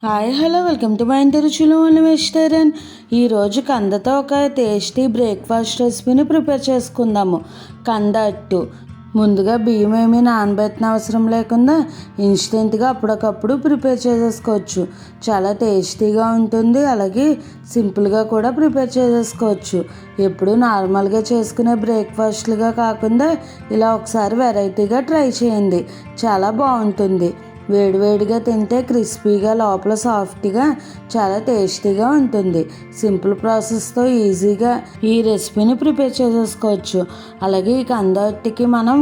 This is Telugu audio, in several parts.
Hi hello welcome to my ఇంటి రుచులు వెజిటేరియన్. ఈరోజు కందతో ఒక టేస్టీ బ్రేక్ఫాస్ట్ రెసిపీని ప్రిపేర్ చేసుకుందాము. కంద అట్టు. ముందుగా బియ్యం ఏమీ నానబెట్టిన అవసరం లేకుండా ఇన్స్టెంట్గా అప్పటికప్పుడు ప్రిపేర్ చేసేసుకోవచ్చు. చాలా టేస్టీగా ఉంటుంది, అలాగే సింపుల్గా కూడా ప్రిపేర్ చేసేసుకోవచ్చు. ఎప్పుడు నార్మల్గా చేసుకునే బ్రేక్ఫాస్ట్లుగా కాకుండా ఇలా ఒకసారి వెరైటీగా ట్రై చేయండి, చాలా బాగుంటుంది. వేడివేడిగా తింటే క్రిస్పీగా లోపల సాఫ్ట్గా చాలా టేస్టీగా ఉంటుంది. సింపుల్ ప్రాసెస్తో ఈజీగా ఈ రెసిపీని ప్రిపేర్ చేసేసుకోవచ్చు. అలాగే ఈ కందటికి మనం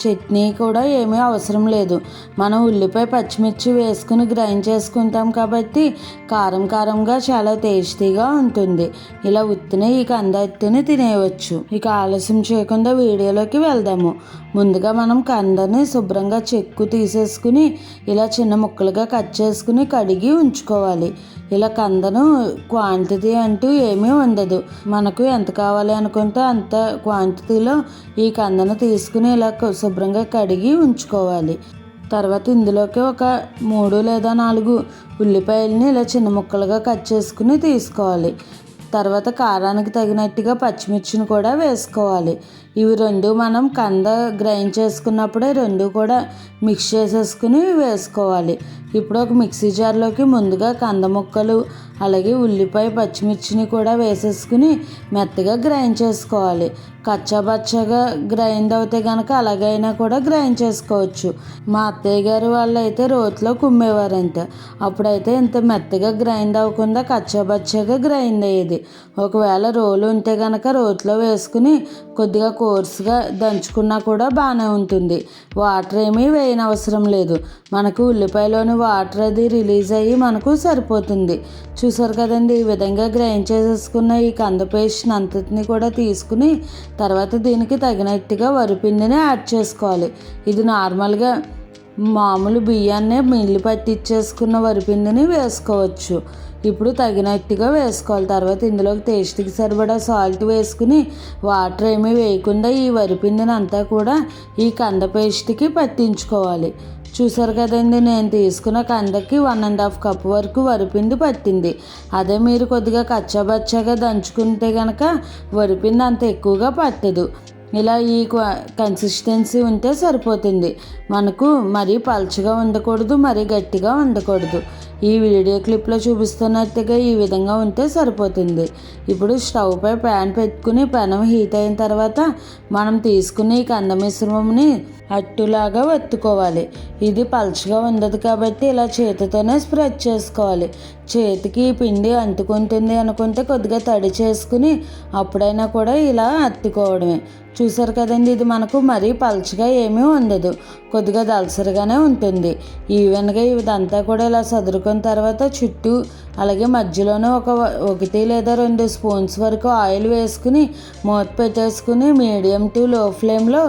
చట్నీ కూడా ఏమీ అవసరం లేదు. మనం ఉల్లిపాయ పచ్చిమిర్చి వేసుకుని గ్రైండ్ చేసుకుంటాం కాబట్టి కారం కారంగా చాలా టేస్టీగా ఉంటుంది. ఇలా ఉత్తినే ఈ కందటిని తినేయవచ్చు. ఇక ఆలస్యం చేయకుండా వీడియోలోకి వెళ్దాము. ముందుగా మనం కందని శుభ్రంగా చెక్కు తీసేసుకుని ఇలా చిన్న ముక్కలుగా కట్ చేసుకుని కడిగి ఉంచుకోవాలి. ఇలా కందను క్వాంటిటీ అంటూ ఏమీ ఉండదు. మనకు ఎంత కావాలి అనుకుంటే అంత క్వాంటిటీలో ఈ కందను తీసుకుని ఇలా శుభ్రంగా కడిగి ఉంచుకోవాలి. తర్వాత ఇందులోకి ఒక 3 లేదా 4 ఉల్లిపాయలని ఇలా చిన్న ముక్కలుగా కట్ చేసుకుని తీసుకోవాలి. తర్వాత కారానికి తగినట్టుగా పచ్చిమిర్చిని కూడా వేసుకోవాలి. ఇవి రెండు మనం కంద గ్రైండ్ చేసుకున్నప్పుడే రెండు కూడా మిక్స్ చేసేసుకుని వేసుకోవాలి. ఇప్పుడు ఒక మిక్సీ జార్లోకి ముందుగా కంద ముక్కలు అలాగే ఉల్లిపాయ పచ్చిమిర్చిని కూడా వేసేసుకుని మెత్తగా గ్రైండ్ చేసుకోవాలి. కచ్చాబచ్చాగా గ్రైండ్ అవుతే కనుక అలాగైనా కూడా గ్రైండ్ చేసుకోవచ్చు. మా అత్తయ్య గారు వాళ్ళు అయితే రోట్లో కుమ్మేవారంట. అప్పుడైతే ఇంత మెత్తగా గ్రైండ్ అవ్వకుండా కచ్చాబచ్చాగా గ్రైండ్ అయ్యేది. ఒకవేళ రోలు ఉంటే కనుక రోట్లో వేసుకుని కొద్దిగా కోర్స్గా దంచుకున్నా కూడా బాగానే ఉంటుంది. వాటర్ ఏమీ వేయనవసరం లేదు. మనకు ఉల్లిపాయలోని వాటర్ అది రిలీజ్ అయ్యి మనకు సరిపోతుంది. చూసారు కదండి, ఈ విధంగా గ్రైండ్ చేసేసుకున్న ఈ కంద పేస్ట్ని అంతటిని కూడా తీసుకుని తర్వాత దీనికి తగినట్టుగా వరిపిండిని యాడ్ చేసుకోవాలి. ఇది నార్మల్గా మామూలు బియ్యాన్నే మిల్లు పట్టించేసుకున్న వరిపిండిని వేసుకోవచ్చు. ఇప్పుడు తగినట్టుగా వేసుకోవాలి. తర్వాత ఇందులోకి టేస్ట్కి సరిపడా సాల్ట్ వేసుకుని వాటర్ ఏమీ వేయకుండా ఈ వరిపిండిని అంతా కూడా ఈ కంద పేస్ట్కి పట్టించుకోవాలి. చూసారు కదండి, నేను తీసుకున్న కందకి 1.5 కప్ వరకు వరిపిండి పట్టింది. అదే మీరు కొద్దిగా కచ్చాబచ్చాగా దంచుకుంటే కనుక వరిపిండి అంత ఎక్కువగా పట్టదు. ఇలా ఈ కన్సిస్టెన్సీ ఉంటే సరిపోతుంది. మనకు మరీ పలుచగా ఉండకూడదు, మరీ గట్టిగా ఉండకూడదు. ఈ వీడియో క్లిప్లో చూపిస్తున్నట్టుగా ఈ విధంగా ఉంటే సరిపోతుంది. ఇప్పుడు స్టవ్ పై ప్యాన్ పెట్టుకుని పెనం హీట్ అయిన తర్వాత మనం తీసుకుని ఈ కంద మిశ్రమంని అట్టులాగా వత్తుకోవాలి. ఇది పలుచగా ఉండదు కాబట్టి ఇలా చేతితోనే స్ప్రెడ్ చేసుకోవాలి. చేతికి పిండి అంటుకుంటుంది అనుకుంటే కొద్దిగా తడి చేసుకుని అప్పుడైనా కూడా ఇలా అత్తుకోవడమే. చూసారు కదండి, ఇది మనకు మరీ పలుచగా ఏమీ ఉండదు, కొద్దిగా దలసరిగానే ఉంటుంది. ఈవెన్గా ఇదంతా కూడా ఇలా సదురుకున్న తర్వాత చుట్టూ అలాగే మధ్యలోనే 1 లేదా 2 స్పూన్స్ వరకు ఆయిల్ వేసుకుని మూత పెట్టేసుకుని మీడియం టు లో ఫ్లేమ్లో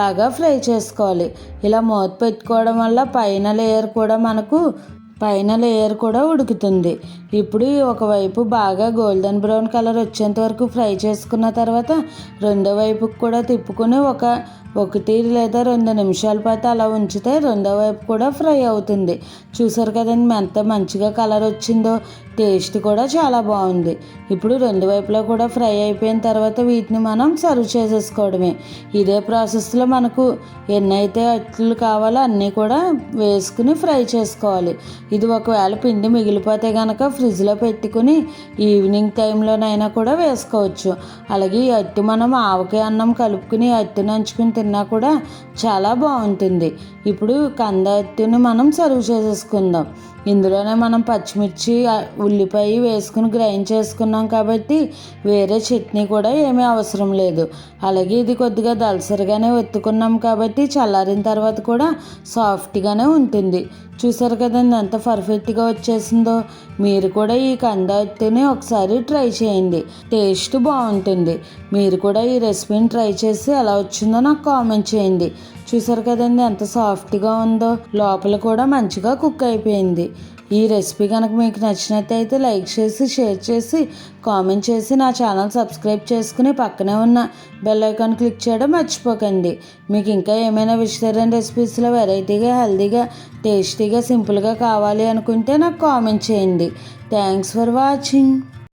బాగా ఫ్రై చేసుకోవాలి. ఇలా మూత పెట్టుకోవడం వల్ల పైన లేయర్ కూడా ఉడుకుతుంది. ఇప్పుడు ఒకవైపు బాగా గోల్డెన్ బ్రౌన్ కలర్ వచ్చేంత వరకు ఫ్రై చేసుకున్న తర్వాత రెండో వైపుకి కూడా తిప్పుకొని 1 లేదా 2 నిమిషాల పాటు అలా ఉంచితే రెండో వైపు కూడా ఫ్రై అవుతుంది. చూసారు కదండి ఎంత మంచిగా కలర్ వచ్చిందో, టేస్ట్ కూడా చాలా బాగుంది. ఇప్పుడు రెండు వైపులా కూడా ఫ్రై అయిపోయిన తర్వాత వీటిని మనం సర్వ్ చేసేసుకోవడమే. ఇదే ప్రాసెస్లో మనకు ఎన్నైతే అట్లు కావాలో అన్నీ కూడా వేసుకుని ఫ్రై చేసుకోవాలి. ఇది ఒకవేళ పిండి మిగిలిపోతే కనుక ఫ్రిడ్జ్లో పెట్టుకుని ఈవినింగ్ టైంలోనైనా కూడా వేసుకోవచ్చు. అలాగే ఈ అట్టు మనం ఆవకాయ అన్నం కలుపుకుని అట్టు నంచుకుని తిన్నా కూడా చాలా బాగుంటుంది. ఇప్పుడు కంద అట్టుని మనం సర్వ్ చేసేసుకుందాం. ఇందులోనే మనం పచ్చిమిర్చి ఉల్లిపాయ వేసుకుని గ్రైండ్ చేసుకున్నాం కాబట్టి వేరే చట్నీ కూడా ఏమీ అవసరం లేదు. అలాగే ఇది కొద్దిగా దలసరిగానే ఒత్తుకున్నాం కాబట్టి చల్లారిన తర్వాత కూడా సాఫ్ట్గానే ఉంటుంది. చూసారు కదండి ఎంత పర్ఫెక్ట్గా వచ్చేసిందో. మీరు కూడా ఈ కంద అట్టుని ఒకసారి ట్రై చేయండి, టేస్ట్ బాగుంటుంది. మీరు కూడా ఈ రెసిపీని ట్రై చేసి ఎలా వచ్చిందో నాకు కామెంట్ చేయండి. చూసారు కదండి ఎంత సాఫ్ట్గా ఉందో, లోపల కూడా మంచిగా కుక్ అయిపోయింది. ఈ రెసిపీ కనుక మీకు నచ్చినట్టయితే లైక్ చేసి, షేర్ చేసి, కామెంట్ చేసి నా ఛానల్ సబ్స్క్రైబ్ చేసుకుని పక్కనే ఉన్న బెల్ ఐకాన్ క్లిక్ చేయడం మర్చిపోకండి. మీకు ఇంకా ఏమైనా వెజిటేరియన్ రెసిపీస్లో వెరైటీగా, హెల్తీగా, టేస్టీగా, సింపుల్గా కావాలి అనుకుంటే నాకు కామెంట్ చేయండి. Thanks for watching.